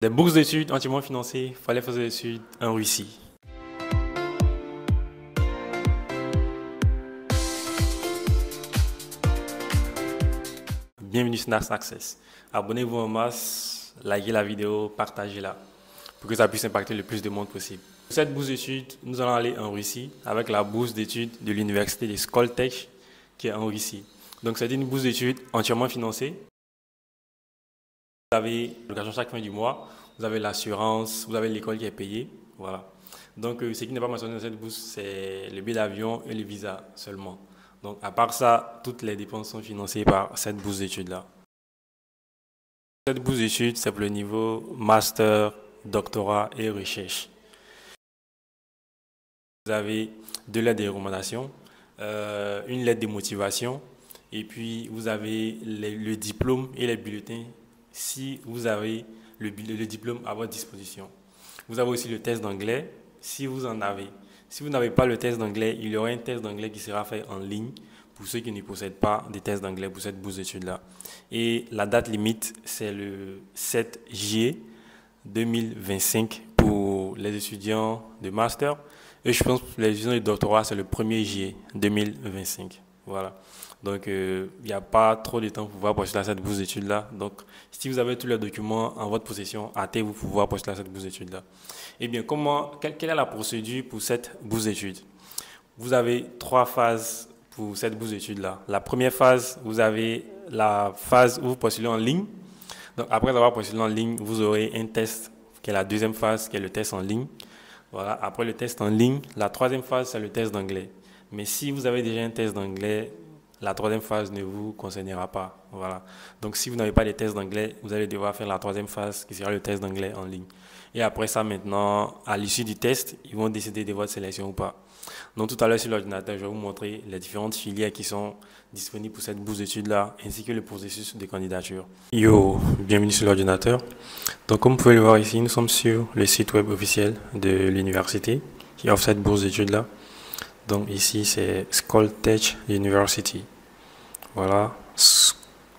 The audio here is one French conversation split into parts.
Des bourses d'études entièrement financées, il fallait faire des études en Russie. Bienvenue sur NAS Access. Abonnez-vous en masse, likez la vidéo, partagez-la pour que ça puisse impacter le plus de monde possible. Pour cette bourse d'études, nous allons aller en Russie avec la bourse d'études de l'université de Skoltech qui est en Russie. Donc c'est une bourse d'études entièrement financée. Vous avez l'allocation chaque fin du mois, vous avez l'assurance, vous avez l'école qui est payée. Voilà. Donc, ce qui n'est pas mentionné dans cette bourse, c'est le billet d'avion et le visa seulement. Donc, à part ça, toutes les dépenses sont financées par cette bourse d'études-là. Cette bourse d'études, c'est pour le niveau master, doctorat et recherche. Vous avez deux lettres de recommandation, une lettre de motivation, et puis vous avez le diplôme et les bulletins si vous avez le diplôme à votre disposition. Vous avez aussi le test d'anglais, si vous en avez. Si vous n'avez pas le test d'anglais, il y aura un test d'anglais qui sera fait en ligne pour ceux qui ne possèdent pas des tests d'anglais pour cette bourse d'études-là. Et la date limite, c'est le 7 juillet 2025 pour les étudiants de master. Et je pense que pour les étudiants de doctorat, c'est le 1er juillet 2025. Voilà. Donc, il n'y a pas trop de temps pour pouvoir postuler à cette bourse d'études-là. Donc, si vous avez tous les documents en votre possession, hâtez-vous pour pouvoir postuler à cette bourse d'études-là. Eh bien, quelle est la procédure pour cette bourse d'études? Vous avez trois phases pour cette bourse d'études-là. La première phase, vous avez la phase où vous postulez en ligne. Donc, après avoir postulé en ligne, vous aurez un test qui est la deuxième phase, qui est le test en ligne. Voilà. Après le test en ligne, la troisième phase, c'est le test d'anglais. Mais si vous avez déjà un test d'anglais, la troisième phase ne vous concernera pas. Voilà. Donc, si vous n'avez pas les tests d'anglais, vous allez devoir faire la troisième phase qui sera le test d'anglais en ligne. Et après ça, maintenant, à l'issue du test, ils vont décider de votre sélection ou pas. Donc, tout à l'heure sur l'ordinateur, je vais vous montrer les différentes filières qui sont disponibles pour cette bourse d'études-là, ainsi que le processus de candidature. Yo, bienvenue sur l'ordinateur. Donc, comme vous pouvez le voir ici, nous sommes sur le site web officiel de l'université qui offre cette bourse d'études-là. Donc ici, c'est Skoltech University. Voilà.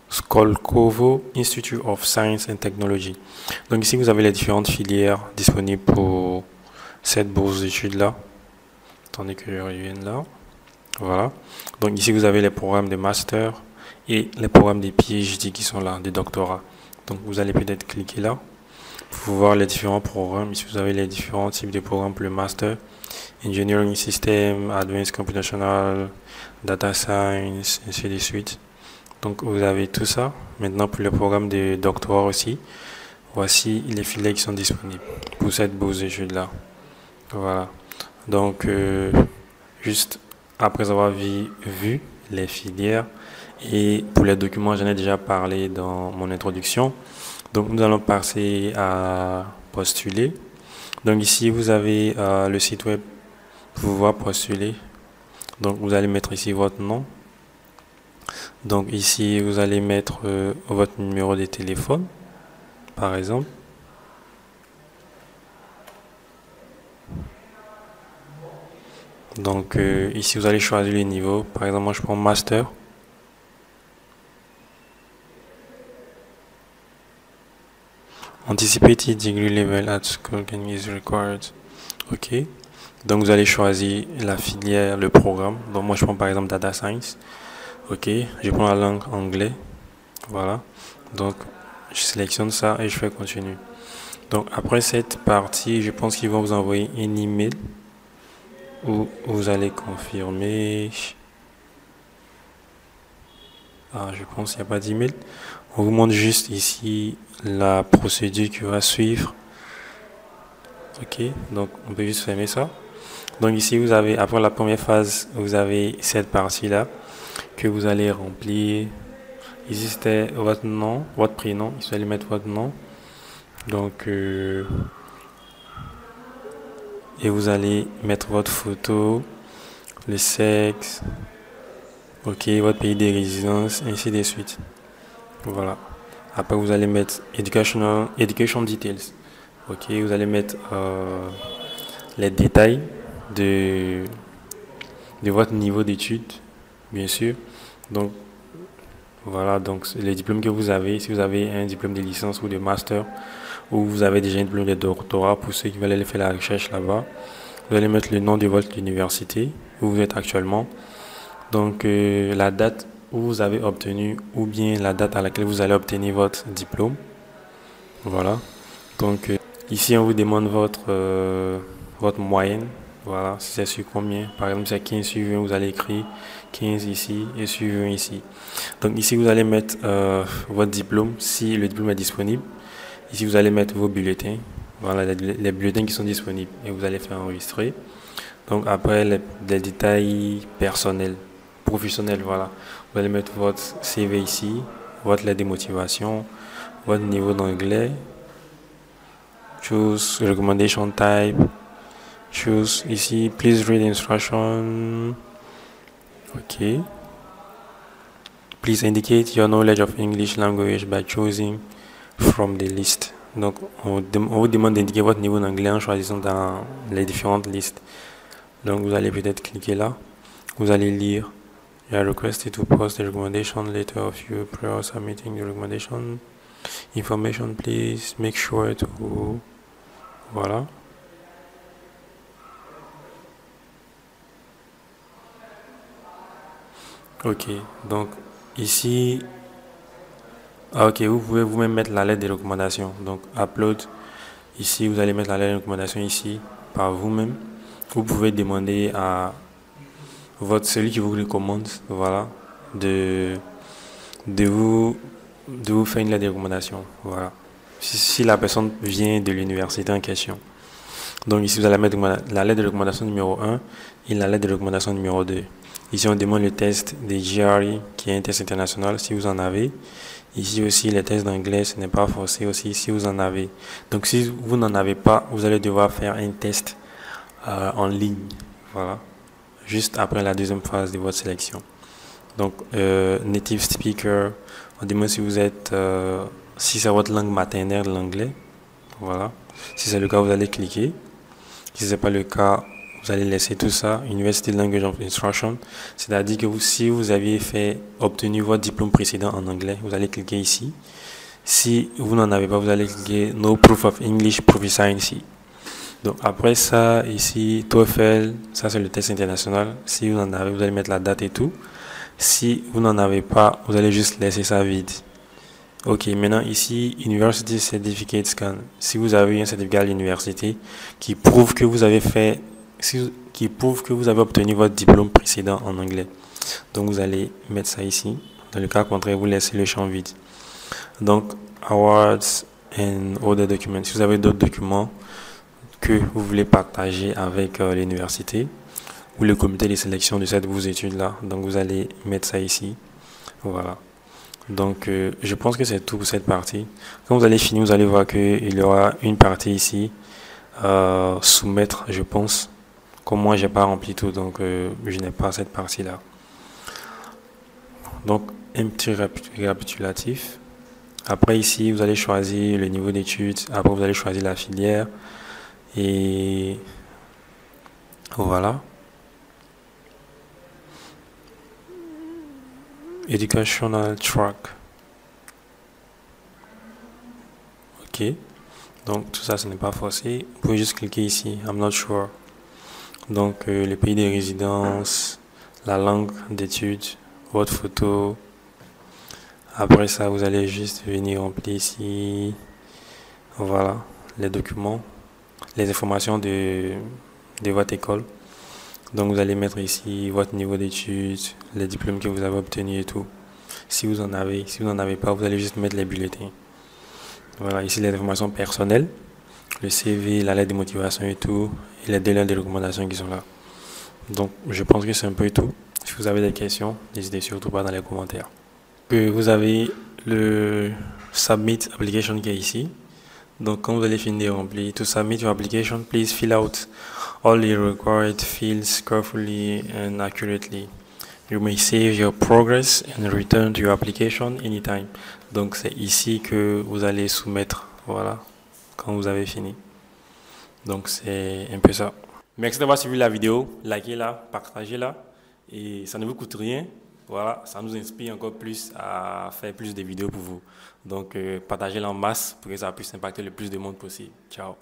Skolkovo Institute of Science and Technology. Donc ici, vous avez les différentes filières disponibles pour cette bourse d'études-là. Attendez que je revienne là. Voilà. Donc ici, vous avez les programmes de master et les programmes de PhD qui sont là, des doctorats. Donc vous allez peut-être cliquer là pour voir les différents programmes. Ici, vous avez les différents types de programmes pour le master. Engineering System, Advanced Computational, Data Science, ainsi de suite. Donc vous avez tout ça. Maintenant pour le programme de doctorat aussi, voici les filières qui sont disponibles pour cette bourse d'études-là. Voilà. Donc juste après avoir vu les filières et pour les documents, j'en ai déjà parlé dans mon introduction. Donc nous allons passer à postuler. Donc ici vous avez le site web pour pouvoir postuler. Donc vous allez mettre ici votre nom. Donc ici vous allez mettre votre numéro de téléphone par exemple. Donc ici vous allez choisir le niveau. Par exemple moi je prends master. Anticipated degree level at school is required. Ok. Donc vous allez choisir la filière, le programme. Donc moi je prends par exemple Data Science. Ok. Je prends la langue anglais. Voilà. Donc je sélectionne ça et je fais continue. Donc après cette partie, je pense qu'ils vont vous envoyer un email où vous allez confirmer. Ah, je pense qu'il n'y a pas d'email. On vous montre juste ici la procédure qui va suivre. Ok, donc on peut juste fermer ça. Donc ici vous avez, après la première phase, vous avez cette partie-là que vous allez remplir. Ici c'était votre nom, votre prénom. Ici vous allez mettre votre nom. Donc et vous allez mettre votre photo, le sexe, ok, votre pays de résidence, ainsi de suite. Voilà. Après vous allez mettre education details. Ok, vous allez mettre les détails de votre niveau d'études, bien sûr. Donc voilà, donc les diplômes que vous avez, si vous avez un diplôme de licence ou de master, ou vous avez déjà une diplôme de doctorat pour ceux qui veulent aller faire la recherche là-bas. Vous allez mettre le nom de votre université où vous êtes actuellement. Donc la date où vous avez obtenu ou bien la date à laquelle vous allez obtenir votre diplôme. Voilà. Donc ici on vous demande votre moyenne. Voilà, si c'est sur combien. Par exemple, c'est 15 sur 20, vous allez écrire 15 ici et sur 20 ici. Donc ici, vous allez mettre votre diplôme, si le diplôme est disponible. Ici, vous allez mettre vos bulletins. Voilà, les bulletins qui sont disponibles. Et vous allez faire enregistrer. Donc après, les détails personnels, professionnels, voilà. Vous allez mettre votre CV ici, votre lettre de motivation, votre niveau d'anglais. Choose recommendation type. Choose ici, please read instruction. OK. Please indicate your knowledge of English language by choosing from the list. Donc, on vous demande d'indiquer votre niveau d'anglais en choisissant dans les différentes listes. Donc, vous allez peut-être cliquer là. Vous allez lire. You are requested to post the recommendation letter of you prior submitting the recommendation information. Please make sure to... Voilà. Ok, donc ici, ok, vous pouvez vous-même mettre la lettre de recommandation. Donc, upload, ici, vous allez mettre la lettre de recommandation ici, par vous-même. Vous pouvez demander à celui qui vous recommande, voilà, de vous faire une lettre de recommandation, voilà. Si la personne vient de l'université en question. Donc ici, vous allez mettre la lettre de recommandation numéro 1 et la lettre de recommandation numéro 2. Ici, on demande le test de GRE, qui est un test international, si vous en avez. Ici aussi, les tests d'anglais, ce n'est pas forcé aussi, si vous en avez. Donc, si vous n'en avez pas, vous allez devoir faire un test en ligne. Voilà. Juste après la deuxième phase de votre sélection. Donc, native speaker, on demande si vous êtes, si c'est votre langue maternelle, l'anglais. Voilà. Si c'est le cas, vous allez cliquer. Si ce n'est pas le cas, vous allez laisser tout ça. University Language of Instruction. C'est-à-dire que si vous aviez obtenu votre diplôme précédent en anglais, vous allez cliquer ici. Si vous n'en avez pas, vous allez cliquer No Proof of English Proficiency ici. Donc après ça, ici, TOEFL, ça c'est le test international. Si vous en avez, vous allez mettre la date et tout. Si vous n'en avez pas, vous allez juste laisser ça vide. Ok, maintenant ici, University Certificate Scan. Si vous avez un certificat à l'université qui prouve que vous avez obtenu votre diplôme précédent en anglais. Donc vous allez mettre ça ici. Dans le cas contraire, vous laissez le champ vide. Donc, Awards and Other Documents. Si vous avez d'autres documents que vous voulez partager avec l'université ou le comité de sélection de cette vos études-là, donc vous allez mettre ça ici. Voilà. Donc, je pense que c'est tout pour cette partie. Quand vous allez finir, vous allez voir qu'il y aura une partie ici, soumettre, je pense. Comme moi, j'ai pas rempli tout, donc je n'ai pas cette partie-là. Donc, un petit récapitulatif. Après, ici, vous allez choisir le niveau d'études. Après, vous allez choisir la filière. Et voilà. Educational track. Ok. Donc tout ça, ce n'est pas forcé. Vous pouvez juste cliquer ici. I'm not sure. Donc le pays de résidence, la langue d'études, votre photo. Après ça, vous allez juste venir remplir ici. Voilà. Les documents, les informations de votre école. Donc vous allez mettre ici votre niveau d'études, les diplômes que vous avez obtenus et tout. Si vous en avez, si vous n'en avez pas, vous allez juste mettre les bulletins. Voilà, ici les informations personnelles, le CV, la lettre de motivation et tout, et les deux lettres de recommandation qui sont là. Donc je pense que c'est un peu tout. Si vous avez des questions, n'hésitez surtout pas dans les commentaires. Vous avez le Submit Application qui est ici. Donc quand vous allez finir de remplir, to submit your application, please fill out all the required fields carefully and accurately. You may save your progress and return to your application anytime. Donc c'est ici que vous allez soumettre, voilà, quand vous avez fini. Donc c'est un peu ça. Merci d'avoir suivi la vidéo, likez-la, partagez-la, et ça ne vous coûte rien. Voilà, ça nous inspire encore plus à faire plus de vidéos pour vous. Donc, partagez-la en masse pour que ça puisse impacter le plus de monde possible. Ciao.